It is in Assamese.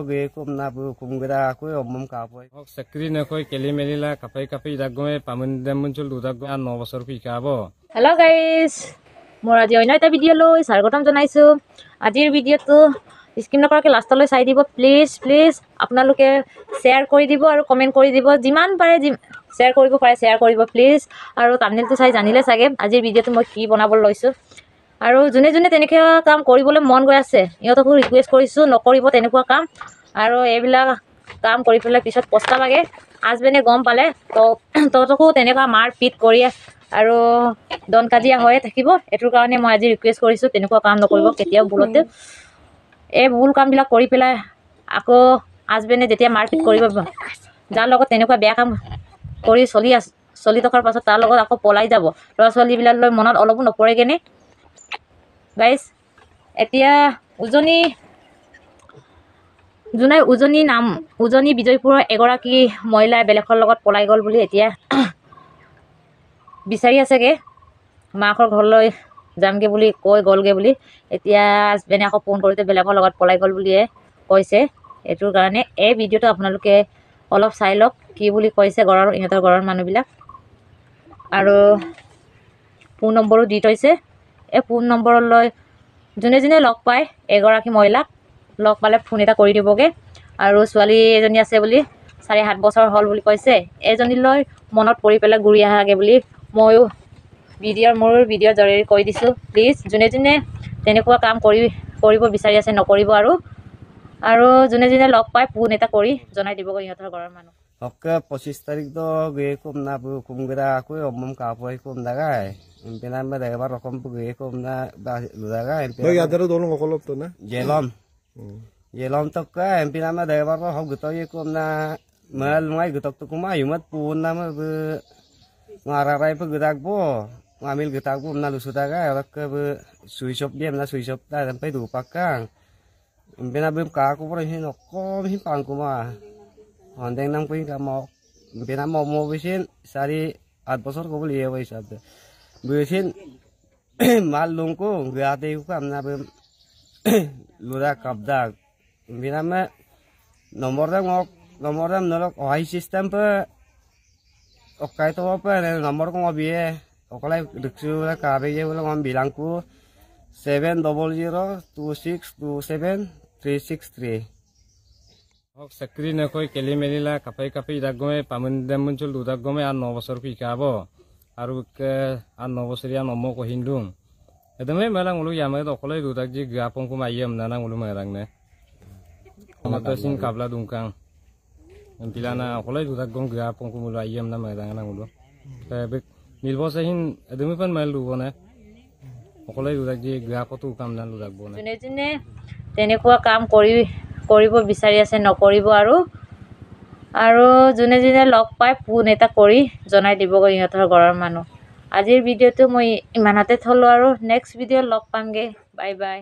গে কম না কুমগরা কই অমম কাপই চাকরি নকই কেলি মেলিলা কাপাই কাপাই ইদাগমে পামন দেমুনচুল দুদাগ 9 বছৰ পিকাব হেল্ল' গাইজ মোৰ আজি অন্য এটা ভিডিঅ' লৈ স্বাগতম জনাইছোঁ। আজিৰ ভিডিঅ'টো স্কিপ নকৰাকৈ লাষ্টলৈ চাই দিব প্লিজ প্লিজ। আপোনালোকে শ্বেয়াৰ কৰি দিব আৰু কমেণ্ট কৰি দিব, যিমান পাৰে শ্বেয়াৰ কৰিব পাৰে শ্বেয়াৰ কৰিব প্লিজ। আৰু থাম্বনেইলটো চাই জানিলে চাগে আজিৰ ভিডিঅ'টো মই কি বনাব লৈছোঁ। আৰু যোনে যোনে তেনেকুৱা কাম কৰিবলৈ মন গৈ আছে ইহঁতকো ৰিকুৱেষ্ট কৰিছোঁ নকৰিব তেনেকুৱা কাম। আৰু এইবিলাক কাম কৰি পেলাই পিছত পস্তাবাগে হাজবেণ্ডে গম পালে তহঁতকো তেনেকুৱা মাৰ পিট কৰি আৰু দন কাজিয়া হৈয়ে থাকিব। এইটোৰ কাৰণে মই আজি ৰিকুৱেষ্ট কৰিছোঁ তেনেকুৱা কাম নকৰিব কেতিয়াও ভুলতে। এই ভুল কামবিলাক কৰি পেলাই আকৌ হাজবেণ্ডে যেতিয়া মাৰপিট কৰিব, যাৰ লগত তেনেকুৱা বেয়া কাম কৰি চলি থকাৰ পাছত তাৰ লগত আকৌ পলাই যাব, ল'ৰা ছোৱালীবিলাকলৈ মনত অলপো নপৰেগৈনে গাইজ। এতিয়া উজনি বিজয়পুৰৰ এগৰাকী মহিলাই বেলেগৰ লগত পলাই গ'ল বুলি এতিয়া বিচাৰি আছেগৈ। মাকৰ ঘৰলৈ যামগৈ বুলি কৈ গ'লগৈ বুলি এতিয়া হাজবেণ্ডে আকৌ ফোন কৰোঁতে বেলেগৰ লগত পলাই গ'ল বুলিয়ে কৈছে। এইটোৰ কাৰণে এই ভিডিঅ'টো আপোনালোকে অলপ চাই লওক কি বুলি কৈছে ইহঁতৰ ঘৰৰ মানুহবিলাক। আৰু ফোন নম্বৰো দি থৈছে। এই ফোন নম্বৰলৈ যোনে যোনে লগ পায় এগৰাকী মহিলাক লগ পালে ফোন এটা কৰি দিবগৈ। আৰু ছোৱালী এজনী আছে বুলি 7.5 বছৰ হ'ল বুলি কৈছে, এজনীলৈ মনত পৰি পেলাই ঘূৰি আহাগৈ বুলি ময়ো মোৰ ভিডিঅ'ৰ জৰিয়তে কৈ দিছোঁ। প্লিজ যোনে যোনে তেনেকুৱা কাম কৰিব বিচাৰি আছে নকৰিব। আৰু যোনে যোনে লগ পায় ফোন এটা কৰি জনাই দিবগৈ ইহঁতৰ ঘৰৰ মানুহ। Oke 25 tarik do gue kum na bu kumgera aku omom kapoi kum dagai impinan ba daga bar rokom pu gue kum na ba dagai lo ya daro dolong okolop to na jelom tok ka impinan ma daga bar hok guto ye kum na mal ngai gutok to kuma yumat pun na ma bu ngararai pu gudak bo ngamil gutak bu na lusu dagai rak bu suisop dia na suisop ta sampai du pakang impinan bim ka aku pro hin okom hin pang kuma Ondeng nang pun kamu, bina mau besin sari 8 bosor kau beli ya wis ada. Besin malungku, gak ada itu kan nabe luda kabdak. Bina me nomor ram nolok OI sistem pe, okai tu apa? Nomor kau ngabiye, okalai duksu lah kabe je ulang ngam bilangku 700262736 চাকৰি নকই কেলি মেলিলা কাপাই কাপাই ইদাগমে পামন দেমুনচুল দুদাগমে 9 বছৰ পিকাব আৰু 9 বছৰীয়া নমো কহিন্দুং এদমে মেলাং উলু ইয়ামে অকলে দুদাগ জি গাপংকু মাইয়াম নানাং উলু মেলাংনে আমাতসিন কাবলা দুংকাং পিলানা অকলে দুদাগ গম গাপংকু মুলু আইয়াম না মেলাং না উলু বে নিলবসহিন এদমে পন মেল দুবনে অকলে দুদাগ জি গাপতু কাম না দুদাগ বনে যোনে যোনে তেনেকুৱা কাম কৰিব বিচাৰি আছে নকৰিব। আৰু যোনে যোনে লগ পায় ফোন এটা কৰি জনাই দিবগৈ ইহঁতৰ ঘৰৰ মানুহ। আজিৰ ভিডিঅ'টো মই ইমানতে থলোঁ আৰু নেক্সট ভিডিঅ'ত লগ পামগৈ। Bye bye.